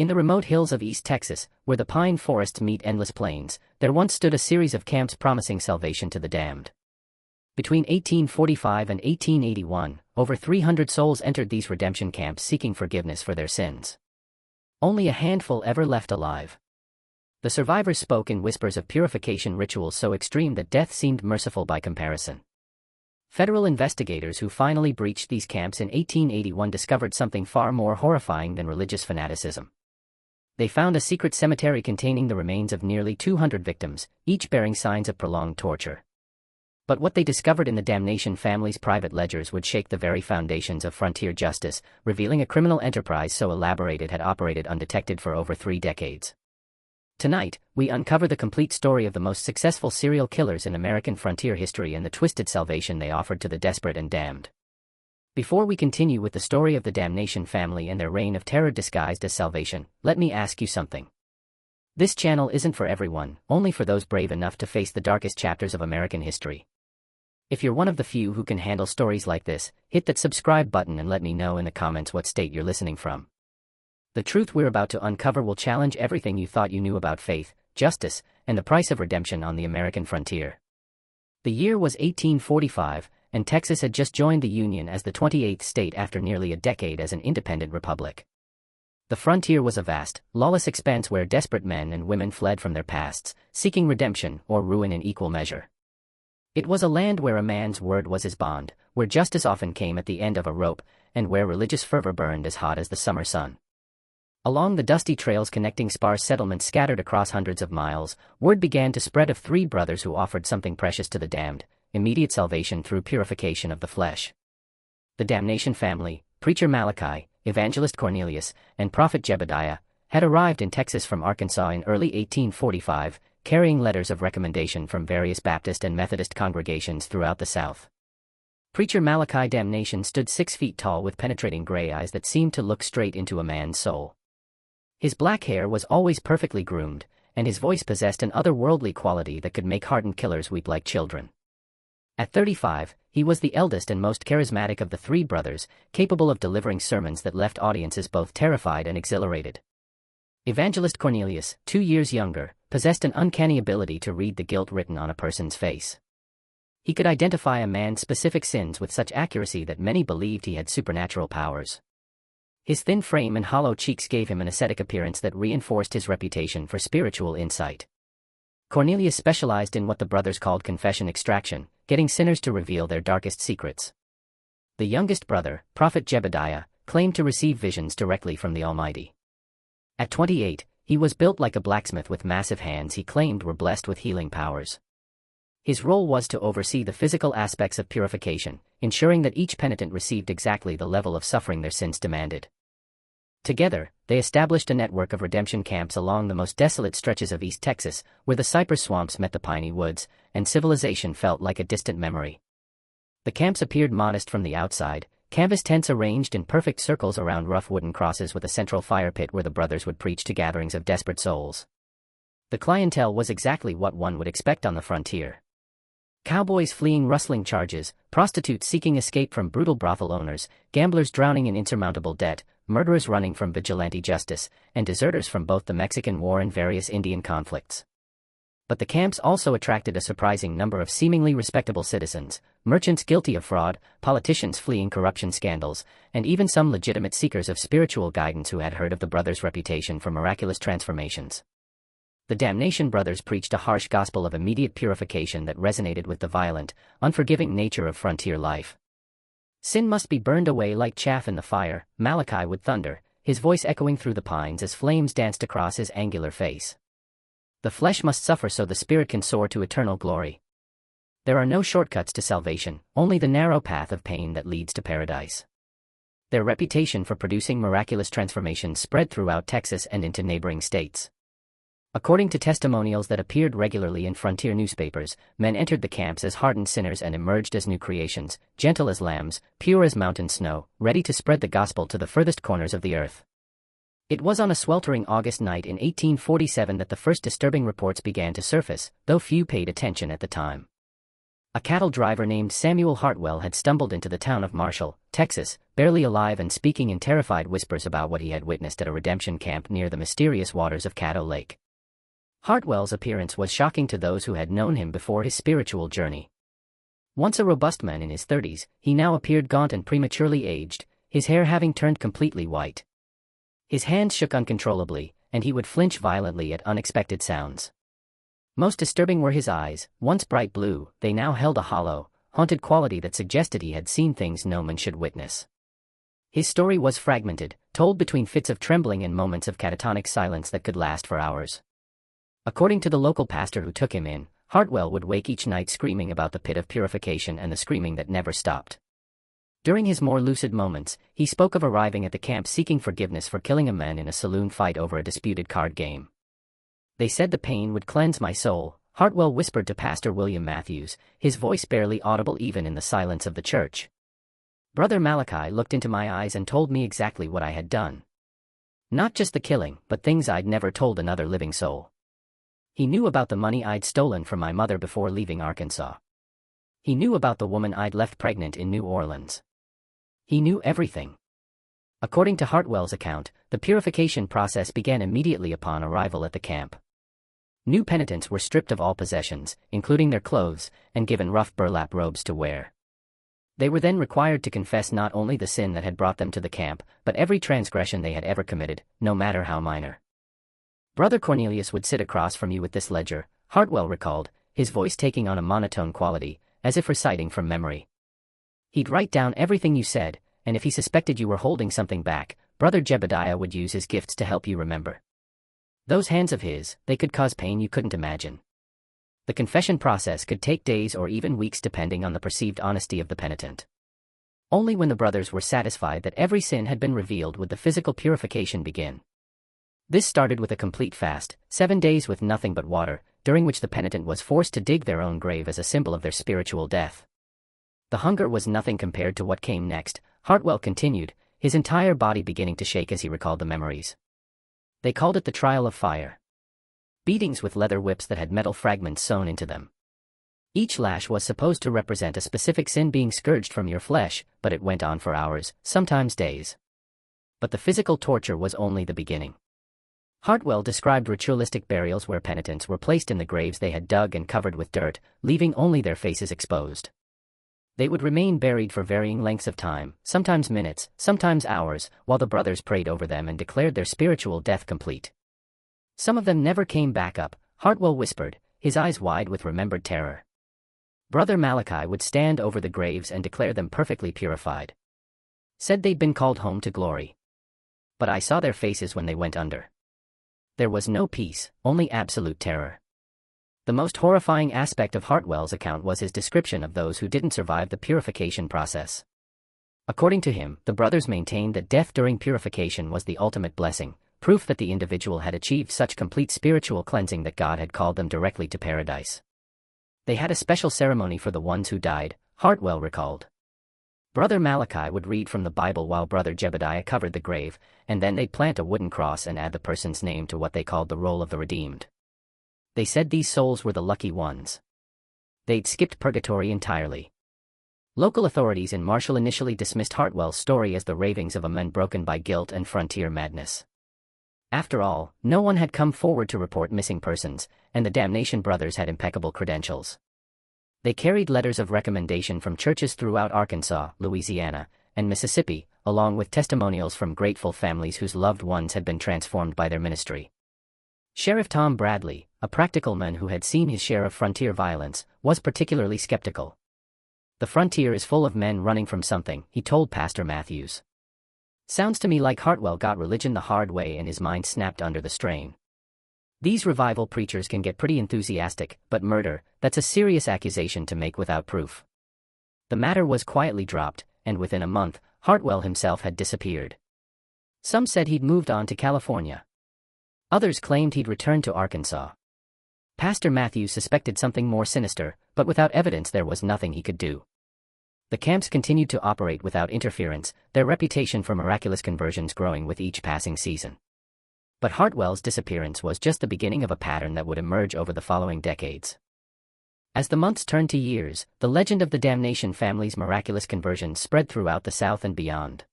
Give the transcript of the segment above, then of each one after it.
In the remote hills of East Texas, where the pine forests meet endless plains, there once stood a series of camps promising salvation to the damned. Between 1845 and 1881, over 300 souls entered these redemption camps seeking forgiveness for their sins. Only a handful ever left alive. The survivors spoke in whispers of purification rituals so extreme that death seemed merciful by comparison. Federal investigators who finally breached these camps in 1881 discovered something far more horrifying than religious fanaticism. They found a secret cemetery containing the remains of nearly 200 victims, each bearing signs of prolonged torture. But what they discovered in the Damnation family's private ledgers would shake the very foundations of frontier justice, revealing a criminal enterprise so elaborate it had operated undetected for over 3 decades. Tonight, we uncover the complete story of the most successful serial killers in American frontier history and the twisted salvation they offered to the desperate and damned. Before we continue with the story of the Damnation family and their reign of terror disguised as salvation, let me ask you something. This channel isn't for everyone, only for those brave enough to face the darkest chapters of American history. If you're one of the few who can handle stories like this, hit that subscribe button and let me know in the comments what state you're listening from. The truth we're about to uncover will challenge everything you thought you knew about faith, justice, and the price of redemption on the American frontier. The year was 1845, and Texas had just joined the Union as the 28th state after nearly a decade as an independent republic. The frontier was a vast, lawless expanse where desperate men and women fled from their pasts, seeking redemption or ruin in equal measure. It was a land where a man's word was his bond, where justice often came at the end of a rope, and where religious fervor burned as hot as the summer sun. Along the dusty trails connecting sparse settlements scattered across hundreds of miles, word began to spread of 3 brothers who offered something precious to the damned: immediate salvation through purification of the flesh. The Damnation family, preacher Malachi, evangelist Cornelius, and prophet Jebediah, had arrived in Texas from Arkansas in early 1845, carrying letters of recommendation from various Baptist and Methodist congregations throughout the South. Preacher Malachi Damnation stood 6 feet tall with penetrating gray eyes that seemed to look straight into a man's soul. His black hair was always perfectly groomed, and his voice possessed an otherworldly quality that could make hardened killers weep like children. At 35, he was the eldest and most charismatic of the 3 brothers, capable of delivering sermons that left audiences both terrified and exhilarated. Evangelist Cornelius, 2 years younger, possessed an uncanny ability to read the guilt written on a person's face. He could identify a man's specific sins with such accuracy that many believed he had supernatural powers. His thin frame and hollow cheeks gave him an ascetic appearance that reinforced his reputation for spiritual insight. Cornelius specialized in what the brothers called confession extraction, getting sinners to reveal their darkest secrets. The youngest brother, prophet Jebediah, claimed to receive visions directly from the Almighty. At 28, he was built like a blacksmith with massive hands he claimed were blessed with healing powers. His role was to oversee the physical aspects of purification, ensuring that each penitent received exactly the level of suffering their sins demanded. Together, they established a network of redemption camps along the most desolate stretches of East Texas, where the cypress swamps met the piney woods, and civilization felt like a distant memory. The camps appeared modest from the outside, canvas tents arranged in perfect circles around rough wooden crosses with a central fire pit where the brothers would preach to gatherings of desperate souls. The clientele was exactly what one would expect on the frontier. Cowboys fleeing rustling charges, prostitutes seeking escape from brutal brothel owners, gamblers drowning in insurmountable debt, murderers running from vigilante justice, and deserters from both the Mexican War and various Indian conflicts. But the camps also attracted a surprising number of seemingly respectable citizens, merchants guilty of fraud, politicians fleeing corruption scandals, and even some legitimate seekers of spiritual guidance who had heard of the brothers' reputation for miraculous transformations. The Damnation brothers preached a harsh gospel of immediate purification that resonated with the violent, unforgiving nature of frontier life. Sin must be burned away like chaff in the fire, Malachi would thunder, his voice echoing through the pines as flames danced across his angular face. The flesh must suffer so the spirit can soar to eternal glory. There are no shortcuts to salvation, only the narrow path of pain that leads to paradise. Their reputation for producing miraculous transformations spread throughout Texas and into neighboring states. According to testimonials that appeared regularly in frontier newspapers, men entered the camps as hardened sinners and emerged as new creations, gentle as lambs, pure as mountain snow, ready to spread the gospel to the furthest corners of the earth. It was on a sweltering August night in 1847 that the first disturbing reports began to surface, though few paid attention at the time. A cattle driver named Samuel Hartwell had stumbled into the town of Marshall, Texas, barely alive and speaking in terrified whispers about what he had witnessed at a redemption camp near the mysterious waters of Caddo Lake. Hartwell's appearance was shocking to those who had known him before his spiritual journey. Once a robust man in his 30s, he now appeared gaunt and prematurely aged, his hair having turned completely white. His hands shook uncontrollably, and he would flinch violently at unexpected sounds. Most disturbing were his eyes, once bright blue, they now held a hollow, haunted quality that suggested he had seen things no man should witness. His story was fragmented, told between fits of trembling and moments of catatonic silence that could last for hours. According to the local pastor who took him in, Hartwell would wake each night screaming about the pit of purification and the screaming that never stopped. During his more lucid moments, he spoke of arriving at the camp seeking forgiveness for killing a man in a saloon fight over a disputed card game. They said the pain would cleanse my soul, Hartwell whispered to Pastor William Matthews, his voice barely audible even in the silence of the church. Brother Malachi looked into my eyes and told me exactly what I had done. Not just the killing, but things I'd never told another living soul. He knew about the money I'd stolen from my mother before leaving Arkansas. He knew about the woman I'd left pregnant in New Orleans. He knew everything. According to Hartwell's account, the purification process began immediately upon arrival at the camp. New penitents were stripped of all possessions, including their clothes, and given rough burlap robes to wear. They were then required to confess not only the sin that had brought them to the camp, but every transgression they had ever committed, no matter how minor. Brother Cornelius would sit across from you with this ledger, Hartwell recalled, his voice taking on a monotone quality, as if reciting from memory. He'd write down everything you said, and if he suspected you were holding something back, Brother Jebediah would use his gifts to help you remember. Those hands of his, they could cause pain you couldn't imagine. The confession process could take days or even weeks depending on the perceived honesty of the penitent. Only when the brothers were satisfied that every sin had been revealed would the physical purification begin. This started with a complete fast, 7 days with nothing but water, during which the penitent was forced to dig their own grave as a symbol of their spiritual death. The hunger was nothing compared to what came next, Hartwell continued, his entire body beginning to shake as he recalled the memories. They called it the trial of fire. Beatings with leather whips that had metal fragments sewn into them. Each lash was supposed to represent a specific sin being scourged from your flesh, but it went on for hours, sometimes days. But the physical torture was only the beginning. Hartwell described ritualistic burials where penitents were placed in the graves they had dug and covered with dirt, leaving only their faces exposed. They would remain buried for varying lengths of time, sometimes minutes, sometimes hours, while the brothers prayed over them and declared their spiritual death complete. Some of them never came back up, Hartwell whispered, his eyes wide with remembered terror. Brother Malachi would stand over the graves and declare them perfectly purified. Said they'd been called home to glory. But I saw their faces when they went under. There was no peace, only absolute terror. The most horrifying aspect of Hartwell's account was his description of those who didn't survive the purification process. According to him, the brothers maintained that death during purification was the ultimate blessing, proof that the individual had achieved such complete spiritual cleansing that God had called them directly to paradise. They had a special ceremony for the ones who died, Hartwell recalled. Brother Malachi would read from the Bible while Brother Jebediah covered the grave, and then they'd plant a wooden cross and add the person's name to what they called the roll of the redeemed. They said these souls were the lucky ones. They'd skipped purgatory entirely. Local authorities in Marshall initially dismissed Hartwell's story as the ravings of a man broken by guilt and frontier madness. After all, no one had come forward to report missing persons, and the Damnation brothers had impeccable credentials. They carried letters of recommendation from churches throughout Arkansas, Louisiana, and Mississippi, along with testimonials from grateful families whose loved ones had been transformed by their ministry. Sheriff Tom Bradley, a practical man who had seen his share of frontier violence, was particularly skeptical. The frontier is full of men running from something, he told Pastor Matthews. Sounds to me like Hartwell got religion the hard way and his mind snapped under the strain. These revival preachers can get pretty enthusiastic, but murder, that's a serious accusation to make without proof. The matter was quietly dropped, and within a month, Hartwell himself had disappeared. Some said he'd moved on to California. Others claimed he'd returned to Arkansas. Pastor Matthews suspected something more sinister, but without evidence there was nothing he could do. The camps continued to operate without interference, their reputation for miraculous conversions growing with each passing season. But Hartwell's disappearance was just the beginning of a pattern that would emerge over the following decades. As the months turned to years, the legend of the Damnation family's miraculous conversion spread throughout the South and beyond.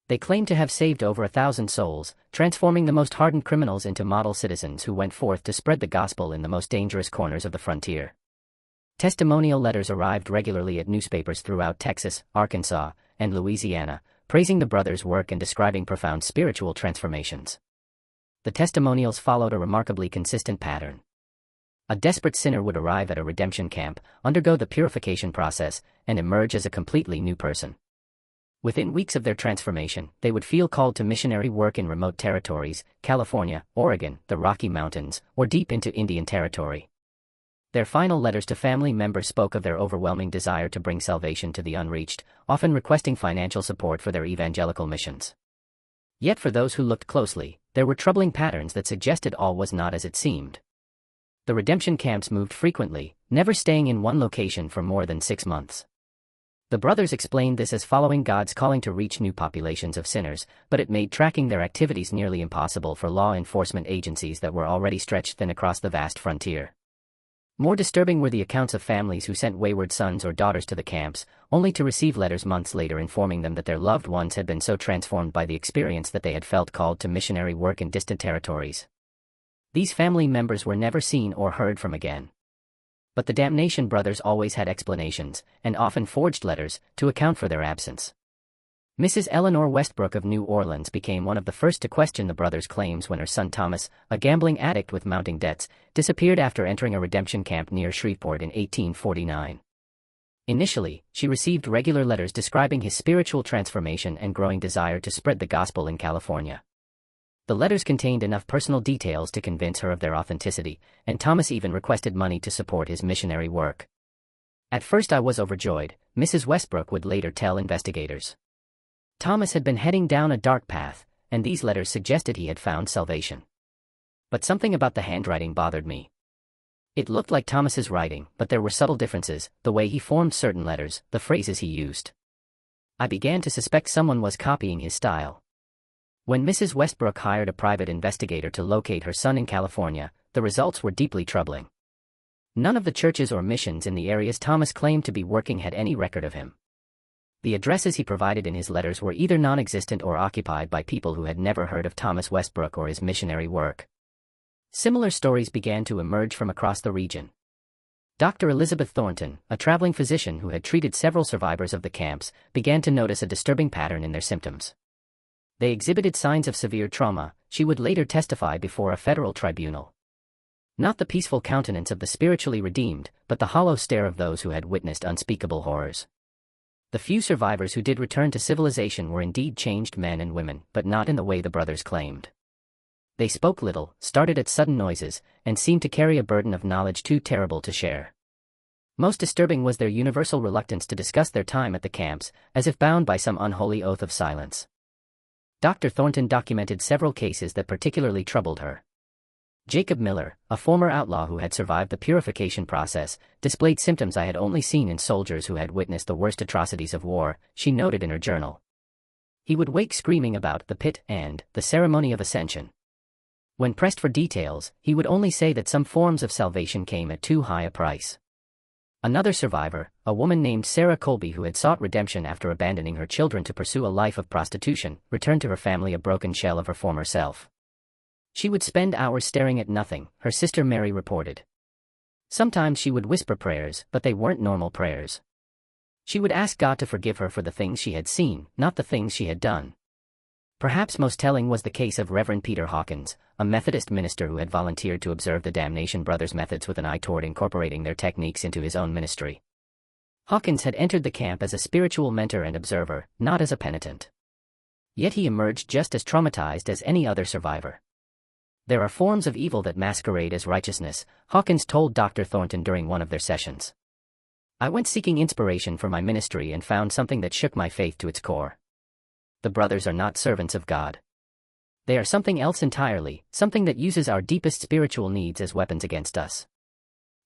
They claimed to have saved over 1,000 souls, transforming the most hardened criminals into model citizens who went forth to spread the gospel in the most dangerous corners of the frontier. Testimonial letters arrived regularly at newspapers throughout Texas, Arkansas, and Louisiana, praising the brothers' work and describing profound spiritual transformations. The testimonials followed a remarkably consistent pattern. A desperate sinner would arrive at a redemption camp, undergo the purification process, and emerge as a completely new person. Within weeks of their transformation, they would feel called to missionary work in remote territories, California, Oregon, the Rocky Mountains, or deep into Indian territory. Their final letters to family members spoke of their overwhelming desire to bring salvation to the unreached, often requesting financial support for their evangelical missions. Yet for those who looked closely, there were troubling patterns that suggested all was not as it seemed. The redemption camps moved frequently, never staying in one location for more than 6 months. The brothers explained this as following God's calling to reach new populations of sinners, but it made tracking their activities nearly impossible for law enforcement agencies that were already stretched thin across the vast frontier. More disturbing were the accounts of families who sent wayward sons or daughters to the camps, only to receive letters months later informing them that their loved ones had been so transformed by the experience that they had felt called to missionary work in distant territories. These family members were never seen or heard from again. But the Damnation brothers always had explanations, and often forged letters, to account for their absence. Mrs. Eleanor Westbrook of New Orleans became one of the first to question the brothers' claims when her son Thomas, a gambling addict with mounting debts, disappeared after entering a redemption camp near Shreveport in 1849. Initially, she received regular letters describing his spiritual transformation and growing desire to spread the gospel in California. The letters contained enough personal details to convince her of their authenticity, and Thomas even requested money to support his missionary work. "At first I was overjoyed," Mrs. Westbrook would later tell investigators. Thomas had been heading down a dark path, and these letters suggested he had found salvation. But something about the handwriting bothered me. It looked like Thomas's writing, but there were subtle differences, the way he formed certain letters, the phrases he used. I began to suspect someone was copying his style. When Mrs. Westbrook hired a private investigator to locate her son in California, the results were deeply troubling. None of the churches or missions in the areas Thomas claimed to be working had any record of him. The addresses he provided in his letters were either non-existent or occupied by people who had never heard of Thomas Westbrook or his missionary work. Similar stories began to emerge from across the region. Dr. Elizabeth Thornton, a traveling physician who had treated several survivors of the camps, began to notice a disturbing pattern in their symptoms. They exhibited signs of severe trauma, she would later testify before a federal tribunal. Not the peaceful countenance of the spiritually redeemed, but the hollow stare of those who had witnessed unspeakable horrors. The few survivors who did return to civilization were indeed changed men and women, but not in the way the brothers claimed. They spoke little, started at sudden noises, and seemed to carry a burden of knowledge too terrible to share. Most disturbing was their universal reluctance to discuss their time at the camps, as if bound by some unholy oath of silence. Dr. Thornton documented several cases that particularly troubled her. Jacob Miller, a former outlaw who had survived the purification process, displayed symptoms I had only seen in soldiers who had witnessed the worst atrocities of war, she noted in her journal. He would wake screaming about the pit and the ceremony of ascension. When pressed for details, he would only say that some forms of salvation came at too high a price. Another survivor, a woman named Sarah Colby who had sought redemption after abandoning her children to pursue a life of prostitution, returned to her family a broken shell of her former self. She would spend hours staring at nothing, her sister Mary reported. Sometimes she would whisper prayers, but they weren't normal prayers. She would ask God to forgive her for the things she had seen, not the things she had done. Perhaps most telling was the case of Reverend Peter Hawkins, a Methodist minister who had volunteered to observe the Damnation brothers' methods with an eye toward incorporating their techniques into his own ministry. Hawkins had entered the camp as a spiritual mentor and observer, not as a penitent. Yet he emerged just as traumatized as any other survivor. "There are forms of evil that masquerade as righteousness," Hawkins told Dr. Thornton during one of their sessions. "I went seeking inspiration for my ministry and found something that shook my faith to its core. The brothers are not servants of God. They are something else entirely, something that uses our deepest spiritual needs as weapons against us."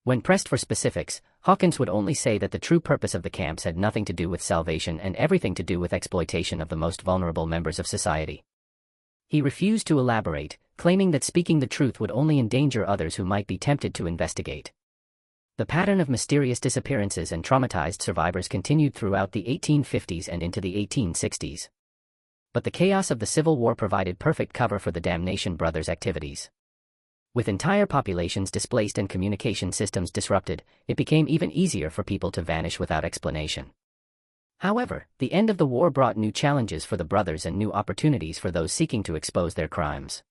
When pressed for specifics, Hawkins would only say that the true purpose of the camps had nothing to do with salvation and everything to do with exploitation of the most vulnerable members of society. He refused to elaborate, claiming that speaking the truth would only endanger others who might be tempted to investigate. The pattern of mysterious disappearances and traumatized survivors continued throughout the 1850s and into the 1860s. But the chaos of the Civil War provided perfect cover for the Damnation brothers' activities. With entire populations displaced and communication systems disrupted, it became even easier for people to vanish without explanation. However, the end of the war brought new challenges for the brothers and new opportunities for those seeking to expose their crimes.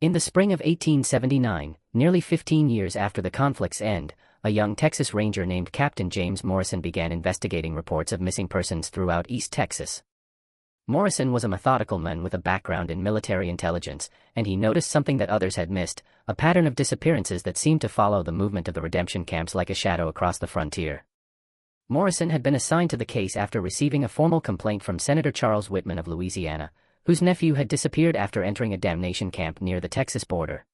In the spring of 1879, nearly 15 years after the conflict's end, a young Texas Ranger named Captain James Morrison began investigating reports of missing persons throughout East Texas. Morrison was a methodical man with a background in military intelligence, and he noticed something that others had missed, a pattern of disappearances that seemed to follow the movement of the redemption camps like a shadow across the frontier. Morrison had been assigned to the case after receiving a formal complaint from Senator Charles Whitman of Louisiana, whose nephew had disappeared after entering a damnation camp near the Texas border.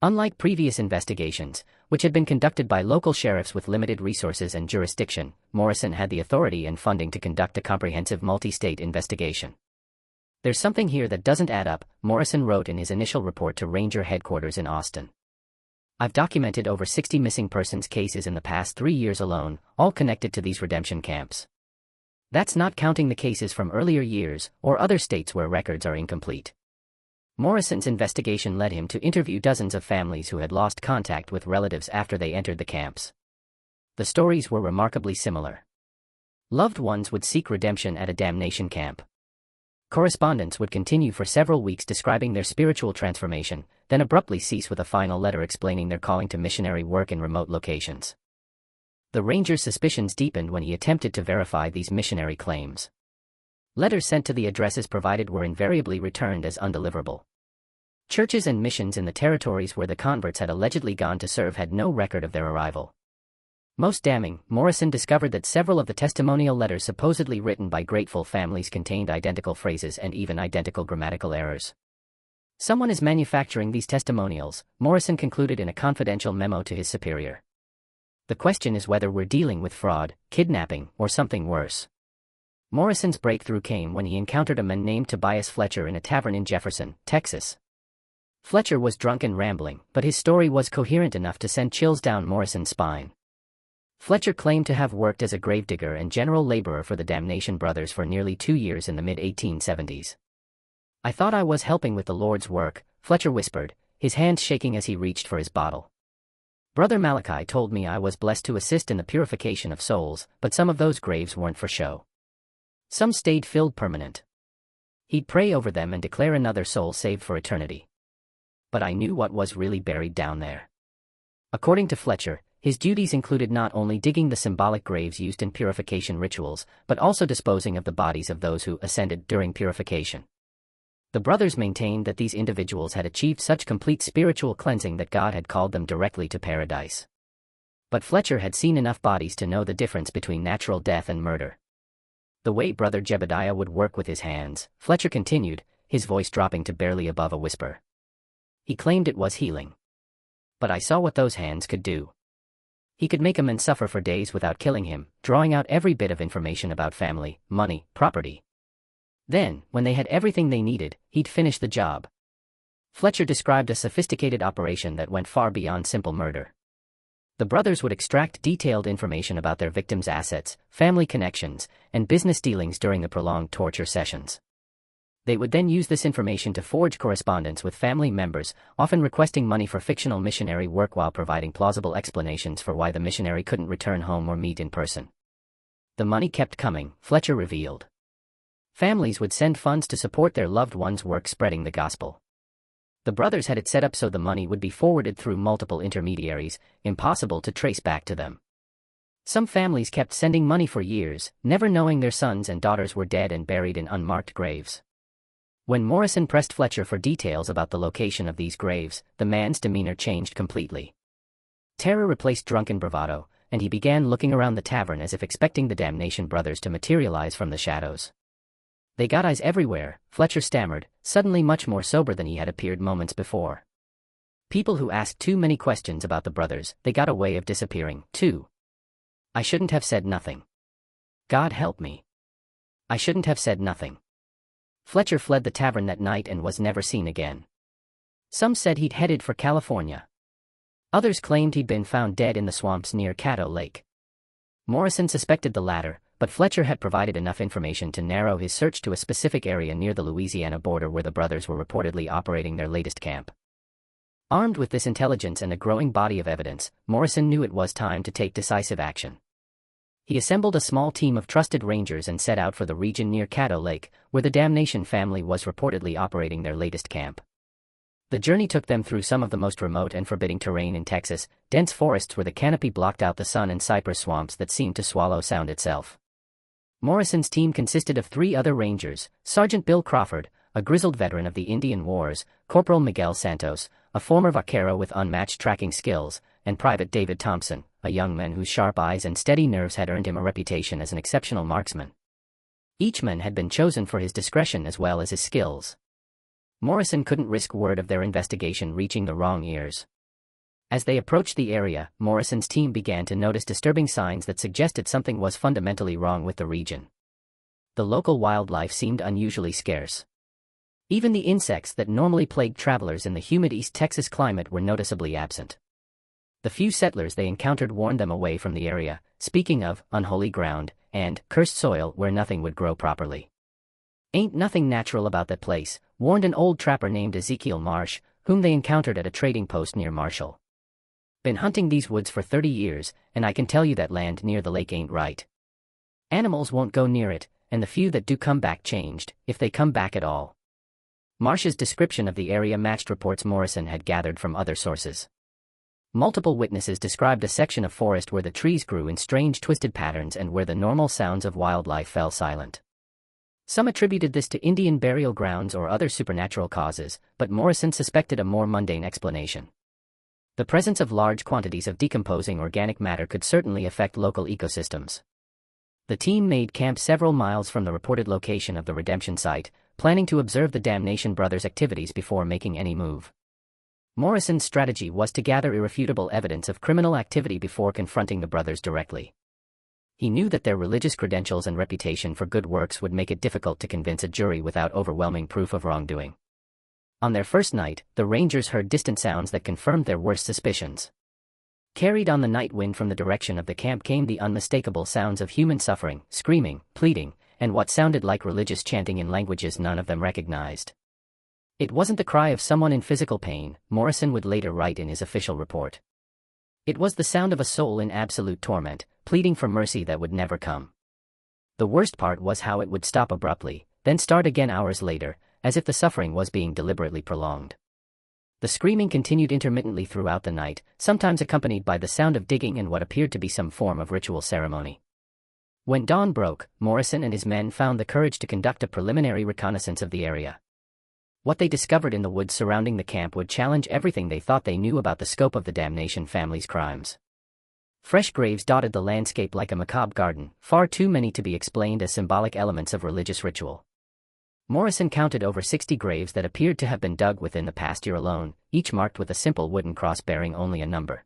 Unlike previous investigations, which had been conducted by local sheriffs with limited resources and jurisdiction, Morrison had the authority and funding to conduct a comprehensive multi-state investigation. "There's something here that doesn't add up," Morrison wrote in his initial report to Ranger headquarters in Austin. "I've documented over 60 missing persons cases in the past 3 years alone, all connected to these redemption camps. That's not counting the cases from earlier years or other states where records are incomplete." Morrison's investigation led him to interview dozens of families who had lost contact with relatives after they entered the camps. The stories were remarkably similar. Loved ones would seek redemption at a damnation camp. Correspondence would continue for several weeks describing their spiritual transformation, then abruptly cease with a final letter explaining their calling to missionary work in remote locations. The ranger's suspicions deepened when he attempted to verify these missionary claims. Letters sent to the addresses provided were invariably returned as undeliverable. Churches and missions in the territories where the converts had allegedly gone to serve had no record of their arrival. Most damning, Morrison discovered that several of the testimonial letters supposedly written by grateful families contained identical phrases and even identical grammatical errors. "Someone is manufacturing these testimonials," Morrison concluded in a confidential memo to his superior. "The question is whether we're dealing with fraud, kidnapping, or something worse." Morrison's breakthrough came when he encountered a man named Tobias Fletcher in a tavern in Jefferson, Texas. Fletcher was drunk and rambling, but his story was coherent enough to send chills down Morrison's spine. Fletcher claimed to have worked as a gravedigger and general laborer for the Damnation brothers for nearly 2 years in the mid-1870s. "I thought I was helping with the Lord's work," Fletcher whispered, his hands shaking as he reached for his bottle. "Brother Malachi told me I was blessed to assist in the purification of souls, but some of those graves weren't for show. Some stayed filled permanent. He'd pray over them and declare another soul saved for eternity. But I knew what was really buried down there." According to Fletcher, his duties included not only digging the symbolic graves used in purification rituals, but also disposing of the bodies of those who ascended during purification. The brothers maintained that these individuals had achieved such complete spiritual cleansing that God had called them directly to paradise. But Fletcher had seen enough bodies to know the difference between natural death and murder. "The way Brother Jebediah would work with his hands," Fletcher continued, his voice dropping to barely above a whisper. "He claimed it was healing. But I saw what those hands could do. He could make a man suffer for days without killing him, drawing out every bit of information about family, money, property. Then, when they had everything they needed, he'd finish the job." Fletcher described a sophisticated operation that went far beyond simple murder. The brothers would extract detailed information about their victims' assets, family connections, and business dealings during the prolonged torture sessions. They would then use this information to forge correspondence with family members, often requesting money for fictional missionary work while providing plausible explanations for why the missionary couldn't return home or meet in person. The money kept coming, Fletcher revealed. Families would send funds to support their loved ones' work spreading the gospel. The brothers had it set up so the money would be forwarded through multiple intermediaries, impossible to trace back to them. Some families kept sending money for years, never knowing their sons and daughters were dead and buried in unmarked graves. When Morrison pressed Fletcher for details about the location of these graves, the man's demeanor changed completely. Terror replaced drunken bravado, and he began looking around the tavern as if expecting the Damnation brothers to materialize from the shadows. "They got eyes everywhere," Fletcher stammered, suddenly much more sober than he had appeared moments before. "People who asked too many questions about the brothers, they got a way of disappearing, too. I shouldn't have said nothing. God help me. I shouldn't have said nothing." Fletcher fled the tavern that night and was never seen again. Some said he'd headed for California. Others claimed he'd been found dead in the swamps near Caddo Lake. Morrison suspected the latter, but Fletcher had provided enough information to narrow his search to a specific area near the Louisiana border where the brothers were reportedly operating their latest camp. Armed with this intelligence and a growing body of evidence, Morrison knew it was time to take decisive action. He assembled a small team of trusted rangers and set out for the region near Caddo Lake, where the Damnation family was reportedly operating their latest camp. The journey took them through some of the most remote and forbidding terrain in Texas, dense forests where the canopy blocked out the sun and cypress swamps that seemed to swallow sound itself. Morrison's team consisted of 3 other rangers: Sergeant Bill Crawford, a grizzled veteran of the Indian Wars, Corporal Miguel Santos, a former vaquero with unmatched tracking skills, and Private David Thompson, a young man whose sharp eyes and steady nerves had earned him a reputation as an exceptional marksman. Each man had been chosen for his discretion as well as his skills. Morrison couldn't risk word of their investigation reaching the wrong ears. As they approached the area, Morrison's team began to notice disturbing signs that suggested something was fundamentally wrong with the region. The local wildlife seemed unusually scarce. Even the insects that normally plagued travelers in the humid East Texas climate were noticeably absent. The few settlers they encountered warned them away from the area, speaking of unholy ground and cursed soil where nothing would grow properly. "Ain't nothing natural about that place," warned an old trapper named Ezekiel Marsh, whom they encountered at a trading post near Marshall. "Been hunting these woods for 30 years, and I can tell you that land near the lake ain't right. Animals won't go near it, and the few that do come back changed, if they come back at all." Marsh's description of the area matched reports Morrison had gathered from other sources. Multiple witnesses described a section of forest where the trees grew in strange twisted patterns and where the normal sounds of wildlife fell silent. Some attributed this to Indian burial grounds or other supernatural causes, but Morrison suspected a more mundane explanation. The presence of large quantities of decomposing organic matter could certainly affect local ecosystems. The team made camp several miles from the reported location of the redemption site, planning to observe the Damnation brothers' activities before making any move. Morrison's strategy was to gather irrefutable evidence of criminal activity before confronting the brothers directly. He knew that their religious credentials and reputation for good works would make it difficult to convince a jury without overwhelming proof of wrongdoing. On their first night, the Rangers heard distant sounds that confirmed their worst suspicions. Carried on the night wind from the direction of the camp came the unmistakable sounds of human suffering, screaming, pleading, and what sounded like religious chanting in languages none of them recognized. It wasn't the cry of someone in physical pain, Morrison would later write in his official report. It was the sound of a soul in absolute torment, pleading for mercy that would never come. The worst part was how it would stop abruptly, then start again hours later, as if the suffering was being deliberately prolonged. The screaming continued intermittently throughout the night, sometimes accompanied by the sound of digging and what appeared to be some form of ritual ceremony. When dawn broke, Morrison and his men found the courage to conduct a preliminary reconnaissance of the area. What they discovered in the woods surrounding the camp would challenge everything they thought they knew about the scope of the Damnation family's crimes. Fresh graves dotted the landscape like a macabre garden, far too many to be explained as symbolic elements of religious ritual. Morrison counted over 60 graves that appeared to have been dug within the past year alone, each marked with a simple wooden cross bearing only a number.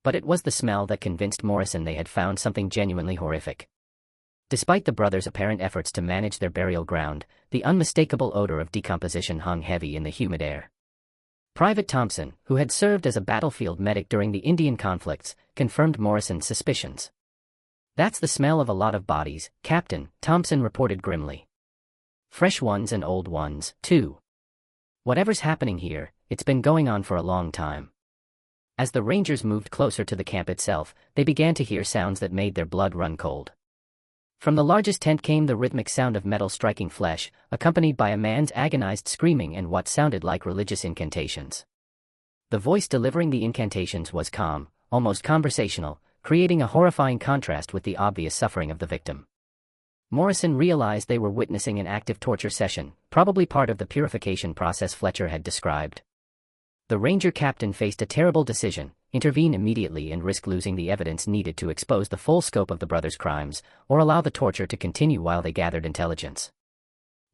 But it was the smell that convinced Morrison they had found something genuinely horrific. Despite the brothers' apparent efforts to manage their burial ground, the unmistakable odor of decomposition hung heavy in the humid air. Private Thompson, who had served as a battlefield medic during the Indian conflicts, confirmed Morrison's suspicions. "That's the smell of a lot of bodies, Captain," Thompson reported grimly. "Fresh ones and old ones, too. Whatever's happening here, it's been going on for a long time." As the Rangers moved closer to the camp itself, they began to hear sounds that made their blood run cold. From the largest tent came the rhythmic sound of metal striking flesh, accompanied by a man's agonized screaming and what sounded like religious incantations. The voice delivering the incantations was calm, almost conversational, creating a horrifying contrast with the obvious suffering of the victim. Morrison realized they were witnessing an active torture session, probably part of the purification process Fletcher had described. The Ranger captain faced a terrible decision: intervene immediately and risk losing the evidence needed to expose the full scope of the brothers' crimes, or allow the torture to continue while they gathered intelligence.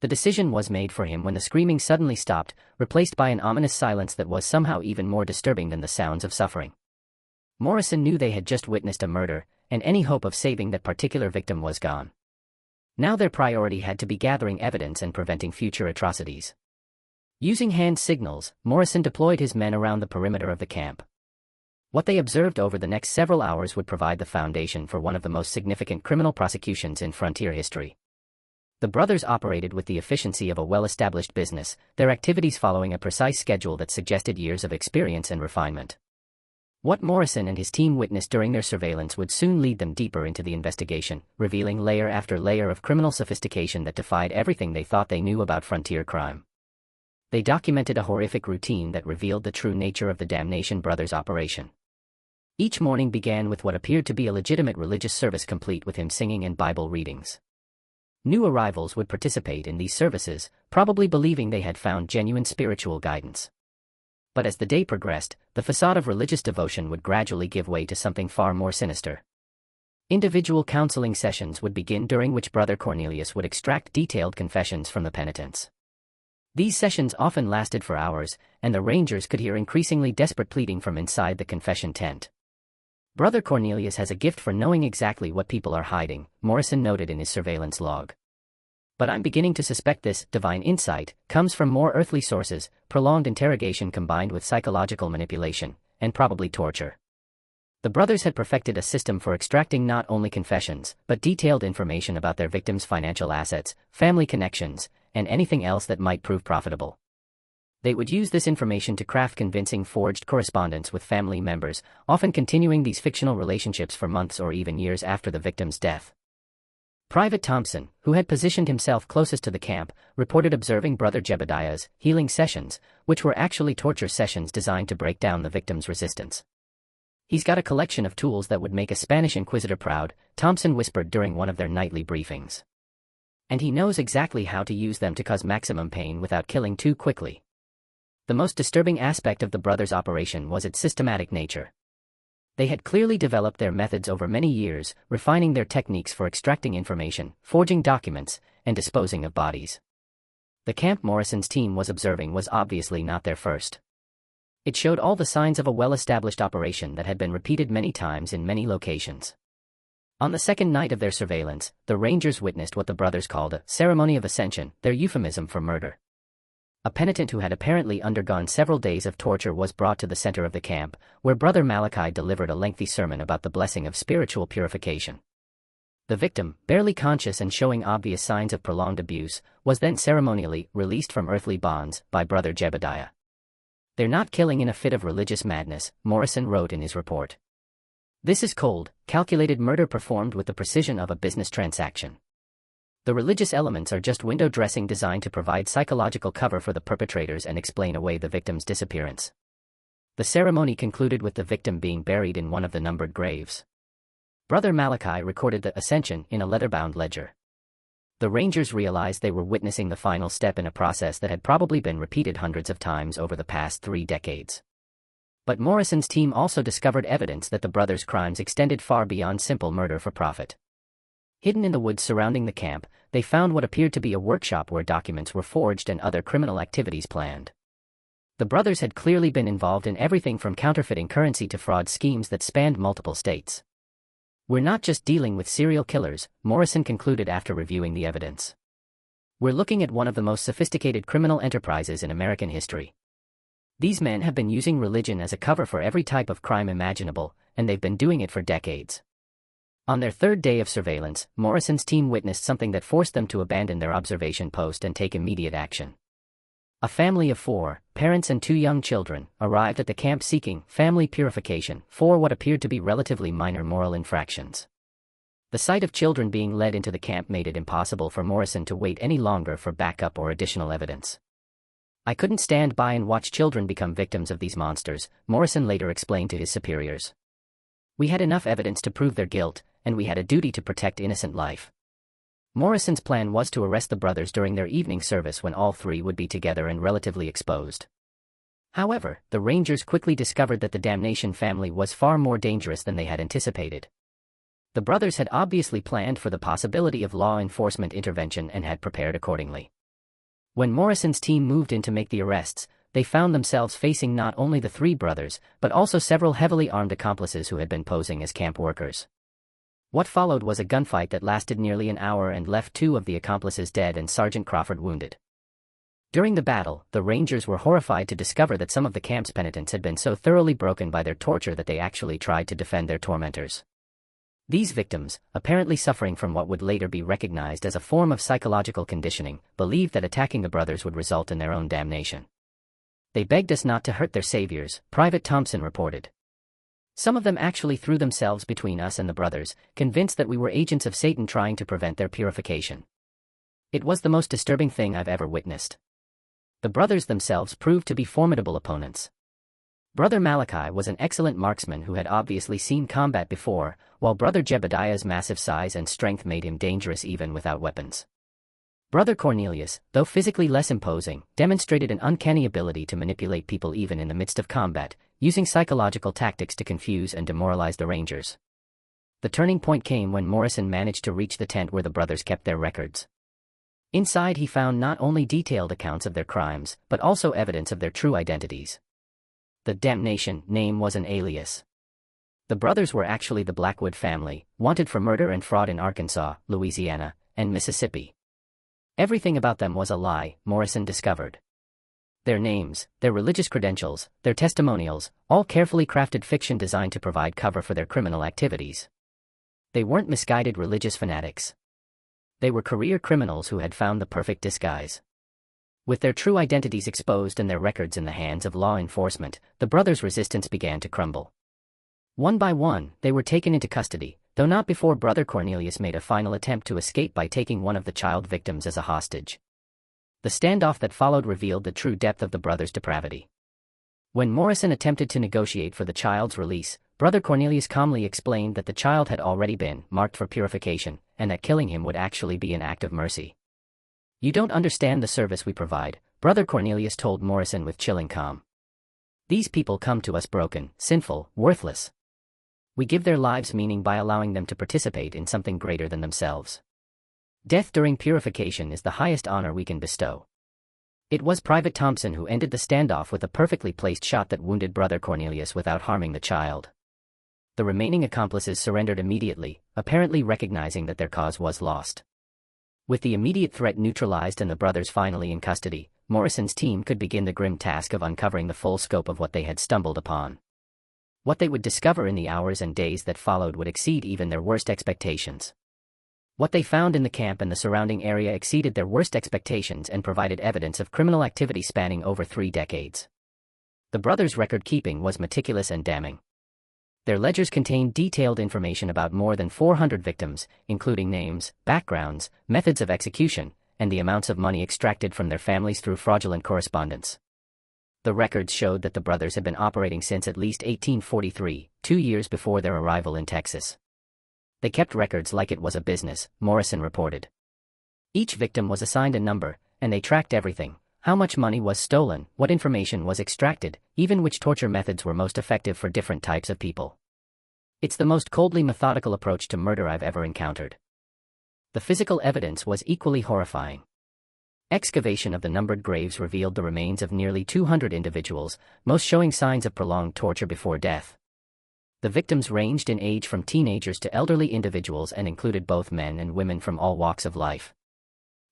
The decision was made for him when the screaming suddenly stopped, replaced by an ominous silence that was somehow even more disturbing than the sounds of suffering. Morrison knew they had just witnessed a murder, and any hope of saving that particular victim was gone. Now their priority had to be gathering evidence and preventing future atrocities. Using hand signals, Morrison deployed his men around the perimeter of the camp. What they observed over the next several hours would provide the foundation for one of the most significant criminal prosecutions in frontier history. The brothers operated with the efficiency of a well-established business, their activities following a precise schedule that suggested years of experience and refinement. What Morrison and his team witnessed during their surveillance would soon lead them deeper into the investigation, revealing layer after layer of criminal sophistication that defied everything they thought they knew about frontier crime. They documented a horrific routine that revealed the true nature of the Damnation brothers' operation. Each morning began with what appeared to be a legitimate religious service, complete with hymn singing and Bible readings. New arrivals would participate in these services, probably believing they had found genuine spiritual guidance. But as the day progressed, the facade of religious devotion would gradually give way to something far more sinister. Individual counseling sessions would begin, during which Brother Cornelius would extract detailed confessions from the penitents. These sessions often lasted for hours, and the Rangers could hear increasingly desperate pleading from inside the confession tent. Brother Cornelius has a gift for knowing exactly what people are hiding, Morrison noted in his surveillance log. But I'm beginning to suspect this divine insight comes from more earthly sources, prolonged interrogation combined with psychological manipulation, and probably torture. The brothers had perfected a system for extracting not only confessions, but detailed information about their victims' financial assets, family connections, and anything else that might prove profitable. They would use this information to craft convincing forged correspondence with family members, often continuing these fictional relationships for months or even years after the victim's death. Private Thompson, who had positioned himself closest to the camp, reported observing Brother Jebediah's healing sessions, which were actually torture sessions designed to break down the victim's resistance. "He's got a collection of tools that would make a Spanish inquisitor proud," Thompson whispered during one of their nightly briefings. "And he knows exactly how to use them to cause maximum pain without killing too quickly." The most disturbing aspect of the brothers' operation was its systematic nature. They had clearly developed their methods over many years, refining their techniques for extracting information, forging documents, and disposing of bodies. The camp Morrison's team was observing was obviously not their first. It showed all the signs of a well-established operation that had been repeated many times in many locations. On the second night of their surveillance, the Rangers witnessed what the brothers called a ceremony of ascension, their euphemism for murder. A penitent who had apparently undergone several days of torture was brought to the center of the camp, where Brother Malachi delivered a lengthy sermon about the blessing of spiritual purification. The victim, barely conscious and showing obvious signs of prolonged abuse, was then ceremonially released from earthly bonds by Brother Jebediah. "They're not killing in a fit of religious madness," Morrison wrote in his report. "This is cold, calculated murder performed with the precision of a business transaction. The religious elements are just window dressing designed to provide psychological cover for the perpetrators and explain away the victim's disappearance." The ceremony concluded with the victim being buried in one of the numbered graves. Brother Malachi recorded the ascension in a leather-bound ledger. The Rangers realized they were witnessing the final step in a process that had probably been repeated hundreds of times over the past 3 decades. But Morrison's team also discovered evidence that the brothers' crimes extended far beyond simple murder for profit. Hidden in the woods surrounding the camp, they found what appeared to be a workshop where documents were forged and other criminal activities planned. The brothers had clearly been involved in everything from counterfeiting currency to fraud schemes that spanned multiple states. "We're not just dealing with serial killers," Morrison concluded after reviewing the evidence. "We're looking at one of the most sophisticated criminal enterprises in American history. These men have been using religion as a cover for every type of crime imaginable, and they've been doing it for decades." On their third day of surveillance, Morrison's team witnessed something that forced them to abandon their observation post and take immediate action. A family of 4, parents and 2 young children, arrived at the camp seeking family purification for what appeared to be relatively minor moral infractions. The sight of children being led into the camp made it impossible for Morrison to wait any longer for backup or additional evidence. "I couldn't stand by and watch children become victims of these monsters," Morrison later explained to his superiors. "We had enough evidence to prove their guilt, and we had a duty to protect innocent life." Morrison's plan was to arrest the brothers during their evening service when all 3 would be together and relatively exposed. However, the Rangers quickly discovered that the Damnation family was far more dangerous than they had anticipated. The brothers had obviously planned for the possibility of law enforcement intervention and had prepared accordingly. When Morrison's team moved in to make the arrests, they found themselves facing not only the 3 brothers, but also several heavily armed accomplices who had been posing as camp workers. What followed was a gunfight that lasted nearly an hour and left 2 of the accomplices dead and Sergeant Crawford wounded. During the battle, the Rangers were horrified to discover that some of the camp's penitents had been so thoroughly broken by their torture that they actually tried to defend their tormentors. These victims, apparently suffering from what would later be recognized as a form of psychological conditioning, believed that attacking the brothers would result in their own damnation. They begged us not to hurt their saviors, Private Thompson reported. Some of them actually threw themselves between us and the brothers, convinced that we were agents of Satan trying to prevent their purification. It was the most disturbing thing I've ever witnessed. The brothers themselves proved to be formidable opponents. Brother Malachi was an excellent marksman who had obviously seen combat before, while Brother Jebediah's massive size and strength made him dangerous even without weapons. Brother Cornelius, though physically less imposing, demonstrated an uncanny ability to manipulate people even in the midst of combat, using psychological tactics to confuse and demoralize the Rangers. The turning point came when Morrison managed to reach the tent where the brothers kept their records. Inside he found not only detailed accounts of their crimes, but also evidence of their true identities. The Damnation name was an alias. The brothers were actually the Blackwood family, wanted for murder and fraud in Arkansas, Louisiana, and Mississippi. Everything about them was a lie, Morrison discovered. Their names, their religious credentials, their testimonials, all carefully crafted fiction designed to provide cover for their criminal activities. They weren't misguided religious fanatics. They were career criminals who had found the perfect disguise. With their true identities exposed and their records in the hands of law enforcement, the brothers' resistance began to crumble. One by one, they were taken into custody, though not before Brother Cornelius made a final attempt to escape by taking one of the child victims as a hostage. The standoff that followed revealed the true depth of the brothers' depravity. When Morrison attempted to negotiate for the child's release, Brother Cornelius calmly explained that the child had already been marked for purification, and that killing him would actually be an act of mercy. "You don't understand the service we provide," Brother Cornelius told Morrison with chilling calm. "These people come to us broken, sinful, worthless. We give their lives meaning by allowing them to participate in something greater than themselves. Death during purification is the highest honor we can bestow." It was Private Thompson who ended the standoff with a perfectly placed shot that wounded Brother Cornelius without harming the child. The remaining accomplices surrendered immediately, apparently recognizing that their cause was lost. With the immediate threat neutralized and the brothers finally in custody, Morrison's team could begin the grim task of uncovering the full scope of what they had stumbled upon. What they would discover in the hours and days that followed would exceed even their worst expectations. What they found in the camp and the surrounding area exceeded their worst expectations and provided evidence of criminal activity spanning over 3 decades. The brothers' record-keeping was meticulous and damning. Their ledgers contained detailed information about more than 400 victims, including names, backgrounds, methods of execution, and the amounts of money extracted from their families through fraudulent correspondence. The records showed that the brothers had been operating since at least 1843, 2 years before their arrival in Texas. They kept records like it was a business, Morrison reported. Each victim was assigned a number, and they tracked everything: how much money was stolen, what information was extracted, even which torture methods were most effective for different types of people. It's the most coldly methodical approach to murder I've ever encountered. The physical evidence was equally horrifying. Excavation of the numbered graves revealed the remains of nearly 200 individuals, most showing signs of prolonged torture before death. The victims ranged in age from teenagers to elderly individuals and included both men and women from all walks of life.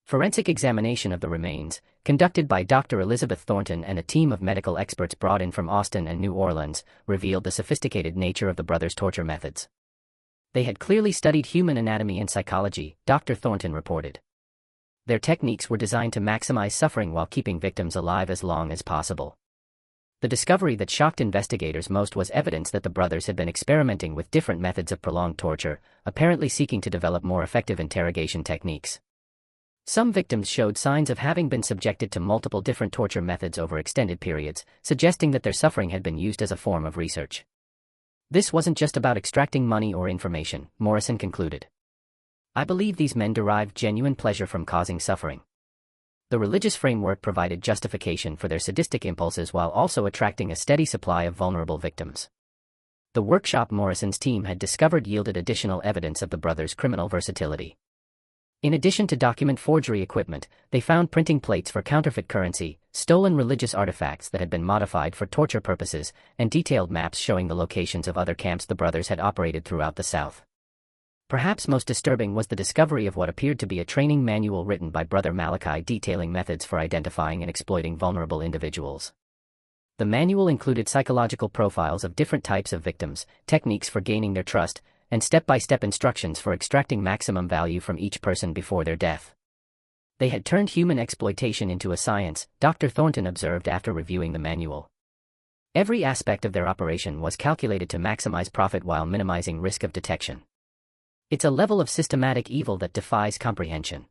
Forensic examination of the remains, conducted by Dr. Elizabeth Thornton and a team of medical experts brought in from Austin and New Orleans, revealed the sophisticated nature of the brothers' torture methods. They had clearly studied human anatomy and psychology, Dr. Thornton reported. Their techniques were designed to maximize suffering while keeping victims alive as long as possible. The discovery that shocked investigators most was evidence that the brothers had been experimenting with different methods of prolonged torture, apparently seeking to develop more effective interrogation techniques. Some victims showed signs of having been subjected to multiple different torture methods over extended periods, suggesting that their suffering had been used as a form of research. This wasn't just about extracting money or information, Morrison concluded. I believe these men derived genuine pleasure from causing suffering. The religious framework provided justification for their sadistic impulses while also attracting a steady supply of vulnerable victims. The workshop Morrison's team had discovered yielded additional evidence of the brothers' criminal versatility. In addition to document forgery equipment, they found printing plates for counterfeit currency, stolen religious artifacts that had been modified for torture purposes, and detailed maps showing the locations of other camps the brothers had operated throughout the South. Perhaps most disturbing was the discovery of what appeared to be a training manual written by Brother Malachi detailing methods for identifying and exploiting vulnerable individuals. The manual included psychological profiles of different types of victims, techniques for gaining their trust, and step-by-step instructions for extracting maximum value from each person before their death. They had turned human exploitation into a science, Dr. Thornton observed after reviewing the manual. Every aspect of their operation was calculated to maximize profit while minimizing risk of detection. It's a level of systematic evil that defies comprehension.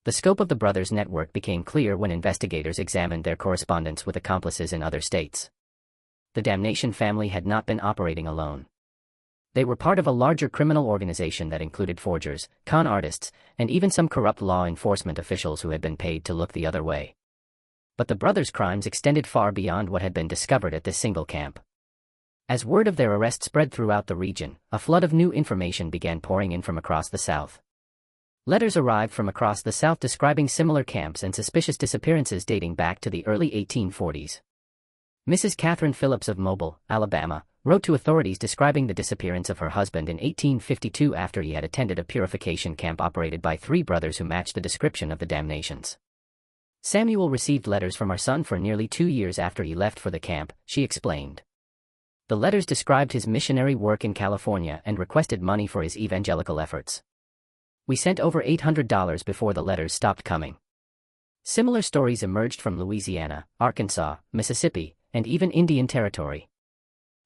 The scope of the brothers' network became clear when investigators examined their correspondence with accomplices in other states. The Damnation family had not been operating alone. They were part of a larger criminal organization that included forgers, con artists, and even some corrupt law enforcement officials who had been paid to look the other way. But the brothers' crimes extended far beyond what had been discovered at this single camp. As word of their arrest spread throughout the region, a flood of new information began pouring in from across the South. Letters arrived from across the South describing similar camps and suspicious disappearances dating back to the early 1840s. Mrs. Catherine Phillips of Mobile, Alabama, wrote to authorities describing the disappearance of her husband in 1852 after he had attended a purification camp operated by three brothers who matched the description of the Damnations. Samuel received letters from our son for nearly 2 years after he left for the camp, she explained. The letters described his missionary work in California and requested money for his evangelical efforts. We sent over $800 before the letters stopped coming. Similar stories emerged from Louisiana, Arkansas, Mississippi, and even Indian Territory.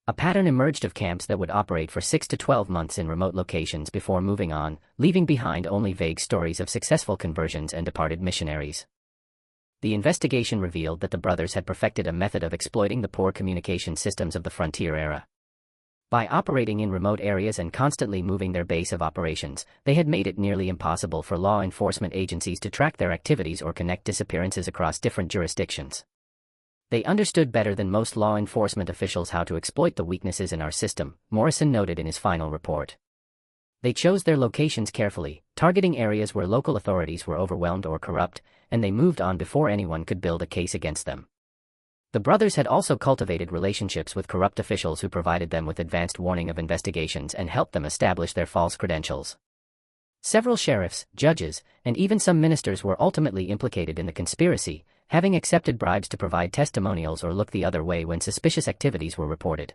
A pattern emerged of camps that would operate for 6 to 12 months in remote locations before moving on, leaving behind only vague stories of successful conversions and departed missionaries. The investigation revealed that the brothers had perfected a method of exploiting the poor communication systems of the frontier era. By operating in remote areas and constantly moving their base of operations, they had made it nearly impossible for law enforcement agencies to track their activities or connect disappearances across different jurisdictions. They understood better than most law enforcement officials how to exploit the weaknesses in our system, Morrison noted in his final report. They chose their locations carefully, targeting areas where local authorities were overwhelmed or corrupt, and they moved on before anyone could build a case against them. The brothers had also cultivated relationships with corrupt officials who provided them with advanced warning of investigations and helped them establish their false credentials. Several sheriffs, judges, and even some ministers were ultimately implicated in the conspiracy, having accepted bribes to provide testimonials or look the other way when suspicious activities were reported.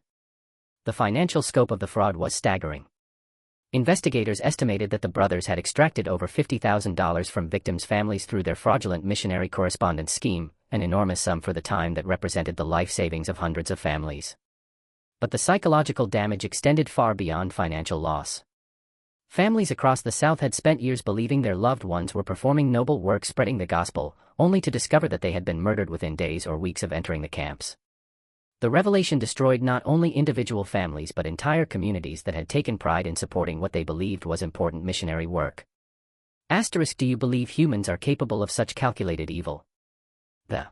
The financial scope of the fraud was staggering. Investigators estimated that the brothers had extracted over $50,000 from victims' families through their fraudulent missionary correspondence scheme, an enormous sum for the time that represented the life savings of hundreds of families. But the psychological damage extended far beyond financial loss. Families across the South had spent years believing their loved ones were performing noble work spreading the gospel, only to discover that they had been murdered within days or weeks of entering the camps. The revelation destroyed not only individual families but entire communities that had taken pride in supporting what they believed was important missionary work. *Do you believe humans are capable of such calculated evil? The